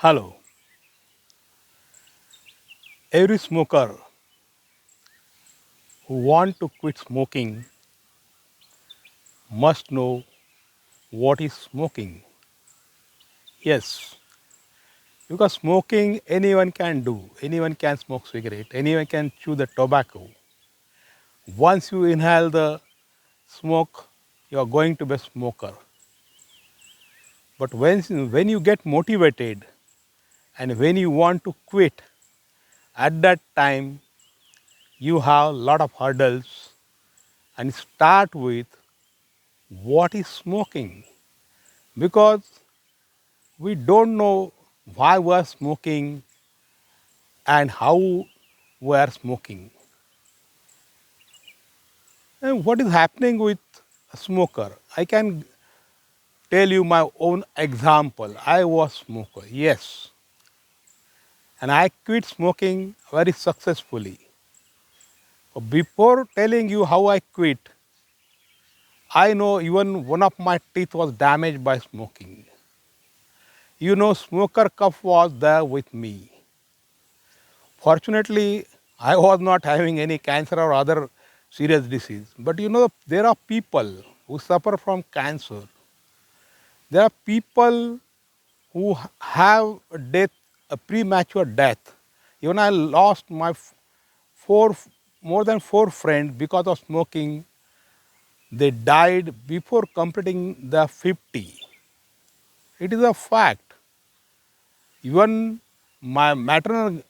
Hello. Every smoker who want to quit smoking must know what is smoking. Yes, because smoking anyone can do. Anyone can smoke cigarette. Anyone can chew the tobacco. Once you inhale the smoke, you are going to be a smoker. But when you get motivated and when you want to quit, at that time you have a lot of hurdles and start with what is smoking, because we don't know why we are smoking and how we are smoking. And what is happening with a smoker? I can tell you my own example. I was smoker, yes, and I quit smoking very successfully. Before telling you how I quit, I know even one of my teeth was damaged by smoking. Smoker cuff was there with me. Fortunately, I was not having any cancer or other serious disease. But there are people who suffer from cancer. There are people who have a death, a premature death. Even I lost my four, more than four friends because of smoking. They died before completing the 50. It is a fact. Even my maternal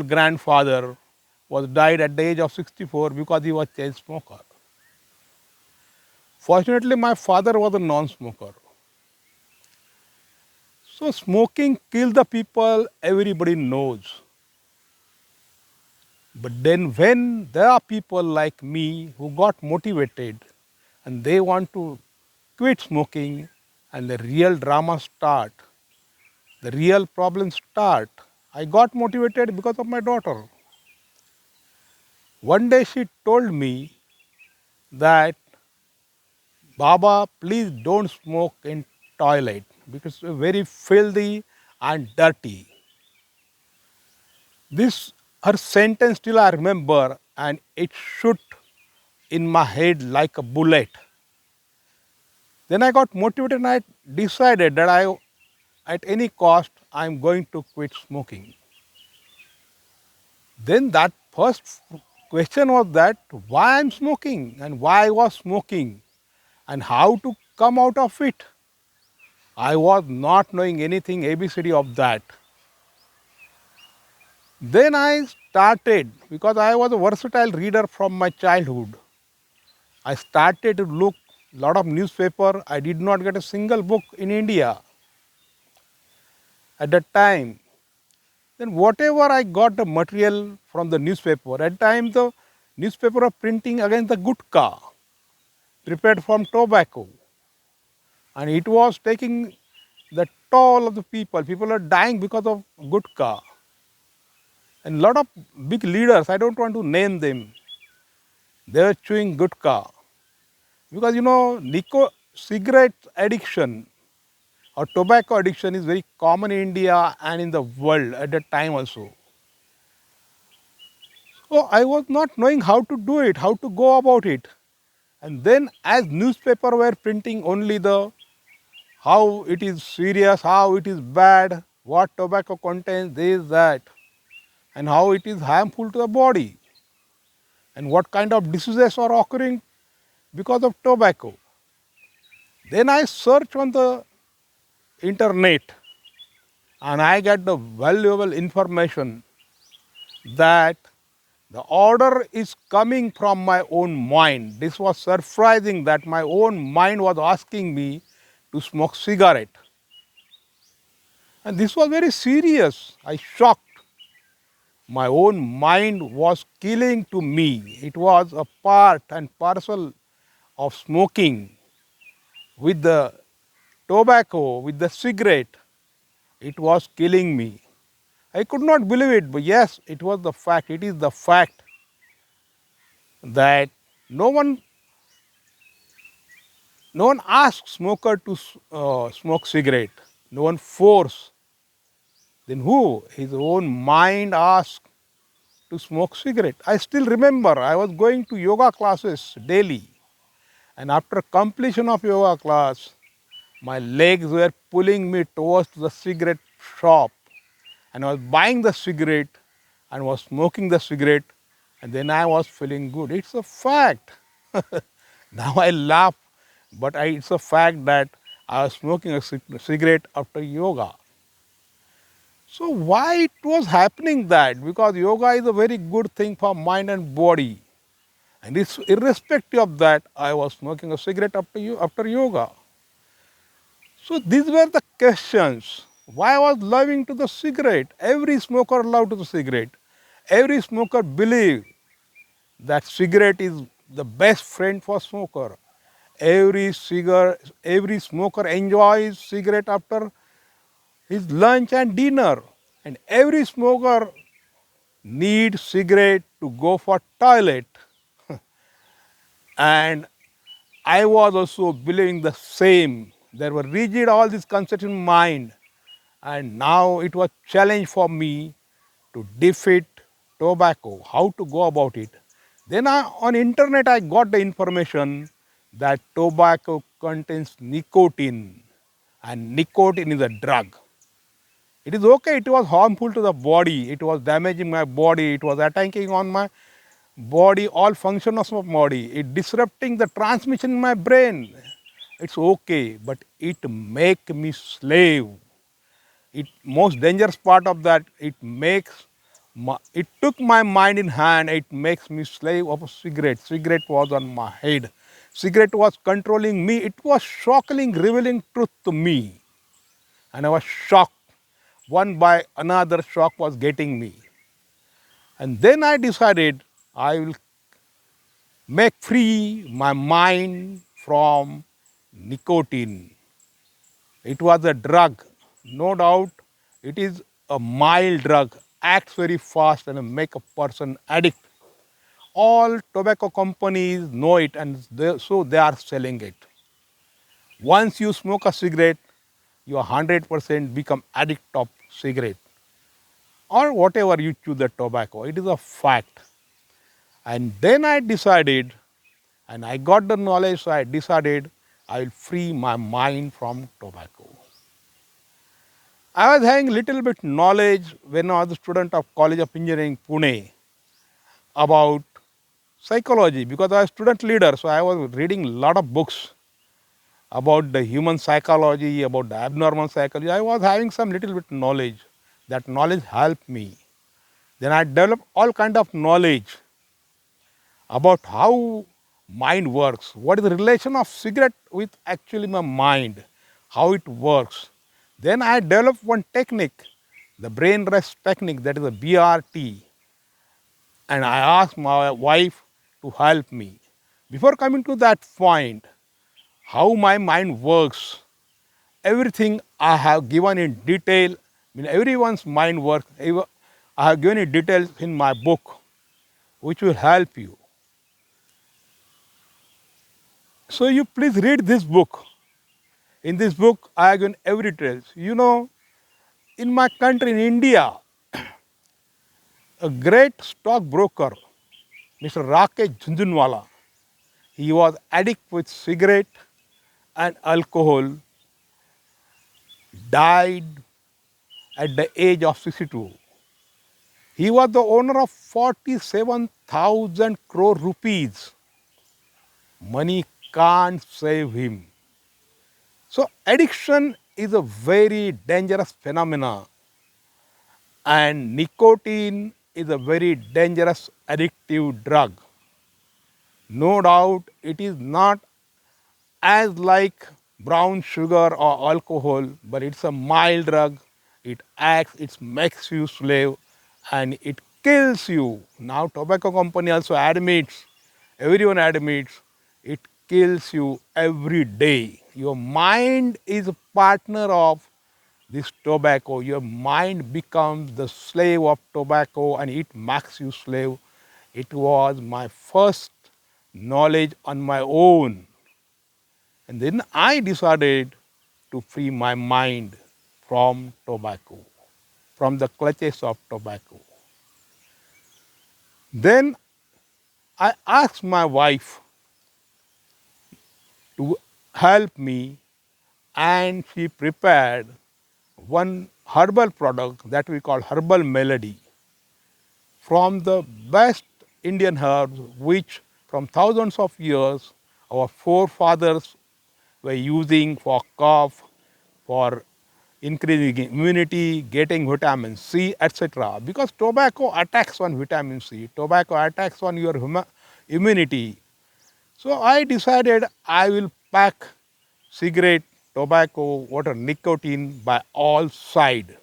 grandfather was died at the age of 64 because he was chain smoker. Fortunately, my father was a non-smoker. So smoking kills the people, everybody knows. But then when there are people like me who got motivated and they want to quit smoking, and the real drama start, the real problems start. I got motivated because of my daughter. One day she told me that, Baba, please don't smoke in toilet because it's very filthy and dirty. This her sentence still I remember, and it shoot in my head like a bullet. Then I got motivated and I decided that at any cost, I'm going to quit smoking. Then that first question was that why I'm smoking and why I was smoking and how to come out of it. I was not knowing anything ABCD of that. Then I started, because I was a versatile reader from my childhood. I started to look a lot of newspaper. I did not get a single book in India at that time. Then whatever I got the material from the newspaper, at that time the newspaper were printing against the gutka prepared from tobacco. And it was taking the toll of the people. People are dying because of gutka. And a lot of big leaders, I don't want to name them, they were chewing gutka. Because cigarette addiction or tobacco addiction is very common in India and in the world at that time also. So I was not knowing how to do it, how to go about it. And then as newspaper were printing only the how it is serious, how it is bad, what tobacco contains, this, that, and how it is harmful to the body, and what kind of diseases are occurring because of tobacco. Then I search on the internet and I get the valuable information that the order is coming from my own mind. This was surprising that my own mind was asking me to smoke cigarette. And this was very serious. I shocked. My own mind was killing to me. It was a part and parcel of smoking with the tobacco, with the cigarette. It was killing me. I could not believe it, but yes, it was the fact. It is the fact that no one, no one asks smoker to smoke cigarette. No one force. Then who? His own mind asked to smoke cigarette. I still remember I was going to yoga classes daily, and after completion of yoga class, my legs were pulling me towards the cigarette shop, and I was buying the cigarette and was smoking the cigarette, and then I was feeling good. It's a fact. Now I laugh, but it's a fact that I was smoking a cigarette after yoga. So why it was happening that? Because yoga is a very good thing for mind and body. And it's irrespective of that, I was smoking a cigarette after yoga. So these were the questions. Why I was loving to the cigarette? Every smoker loved to the cigarette. Every smoker believe that cigarette is the best friend for smoker. Every smoker enjoys cigarette after his lunch and dinner. And every smoker needs cigarette to go for toilet. And I was also believing the same. There were rigid all these concepts in mind, and now it was challenge for me to defeat tobacco. How to go about it? Then on internet I got the information that tobacco contains nicotine, and nicotine is a drug. It is okay. It was harmful to the body. It was damaging my body. It was attacking on my body, all functions of my body. It disrupting the transmission in my brain. It's okay, but it make me slave. It most dangerous part of that, it took my mind in hand. It makes me slave of a cigarette. Cigarette was on my head. Cigarette was controlling me. It was shockingly revealing truth to me, and I was shocked. One by another shock was getting me, and then I decided I will make free my mind from nicotine. It was a drug, no doubt. It is a mild drug, acts very fast and make a person addict. All tobacco companies know it, and so they are selling it. Once you smoke a cigarette, you 100% become addict of cigarette or whatever you choose the tobacco. It is a fact. And then I decided, and I got the knowledge, so I decided I will free my mind from tobacco. I was having little bit knowledge when I was a student of College of Engineering, Pune, about psychology because I was student leader. So I was reading a lot of books about the human psychology, about the abnormal psychology. I was having some little bit knowledge. That knowledge helped me. Then I developed all kind of knowledge about how mind works, what is the relation of cigarette with actually my mind, how it works. Then I developed one technique, the brain rest technique, that is a BRT, and I asked my wife to help me. Before coming to that point, how my mind works, everything I have given in detail, everyone's mind works, I have given in details in my book, which will help you. So you please read this book. In this book, I have given every details. In my country, in India, a great stockbroker, Mr. Rakesh Jhunjhunwala, he was addict with cigarette and alcohol, died at the age of 62. He was the owner of 47,000 crore rupees. Money can't save him. So addiction is a very dangerous phenomenon, and nicotine is a very dangerous addictive drug. No doubt it is not as like brown sugar or alcohol, but it's a mild drug. It acts, it makes you slave, and it kills you. Now tobacco company also admits, everyone admits, it kills you every day. Your mind is a partner of this tobacco. Your mind becomes the slave of tobacco and it makes you slave. It was my first knowledge on my own. And then I decided to free my mind from tobacco. from the clutches of tobacco. Then I asked my wife to help me, and she prepared one herbal product that we call herbal melody from the best Indian herbs, which from thousands of years our forefathers were using for cough, for increasing immunity, getting vitamin C, etc. Because tobacco attacks on vitamin C, tobacco attacks on your immunity. So I decided I will pack cigarette, tobacco, water, nicotine by all sides.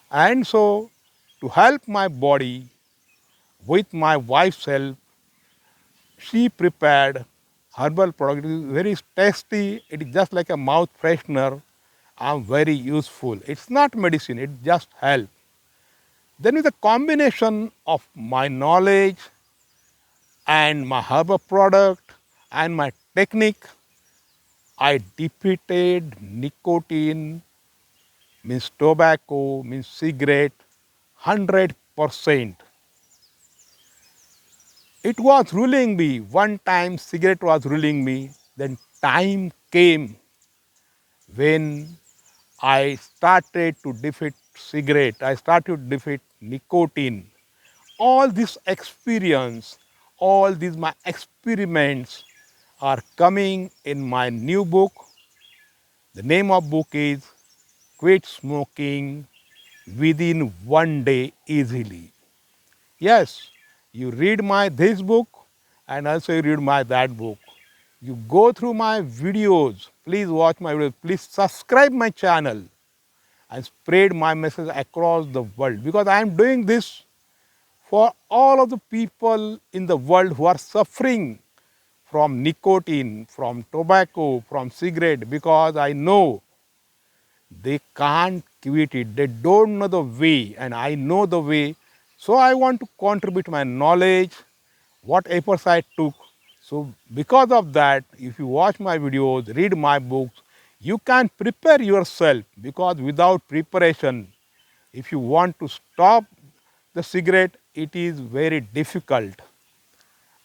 And so to help my body with my wife's help, she prepared herbal product. It is very tasty. It is just like a mouth freshener and very useful. It's not medicine, it just help. Then with a combination of my knowledge and my herbal product and my technique, I defeated nicotine, means tobacco, means cigarette, 100%. It was ruling me. One time cigarette was ruling me. Then time came when I started to defeat cigarette. I started to defeat nicotine. All this experience, all these my experiments are coming in my new book. The name of book is Quit Smoking Within One Day Easily. Yes, you read my this book and also you read my that book. You go through my videos. Please watch my videos. Please subscribe my channel and spread my message across the world, because I am doing this for all of the people in the world who are suffering from nicotine, from tobacco, from cigarette, because I know they can't quit it. They don't know the way, and I know the way. So I want to contribute my knowledge, what efforts I took. So because of that, if you watch my videos, read my books, you can prepare yourself, because without preparation, if you want to stop the cigarette, it is very difficult.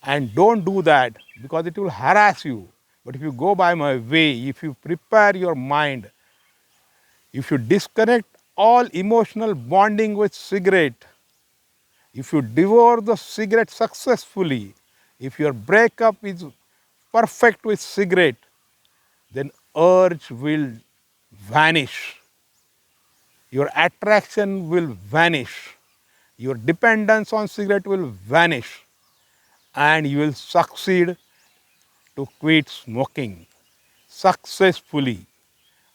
And don't do that, because it will harass you. But if you go by my way, if you prepare your mind, if you disconnect all emotional bonding with cigarette, if you devour the cigarette successfully, if your breakup is perfect with cigarette, then urge will vanish. Your attraction will vanish. Your dependence on cigarette will vanish, and you will succeed to quit smoking successfully.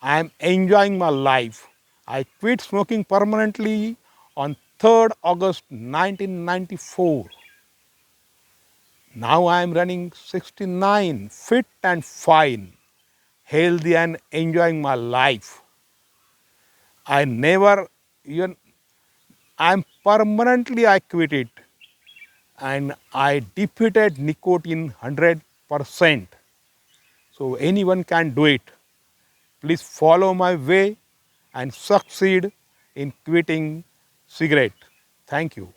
I am enjoying my life. I quit smoking permanently on 3rd August 1994. Now I am running 69, fit and fine, healthy and enjoying my life. I never even, I am permanently, I quit it, and I defeated nicotine 100%. So anyone can do it. Please follow my way and succeed in quitting cigarette. Thank you.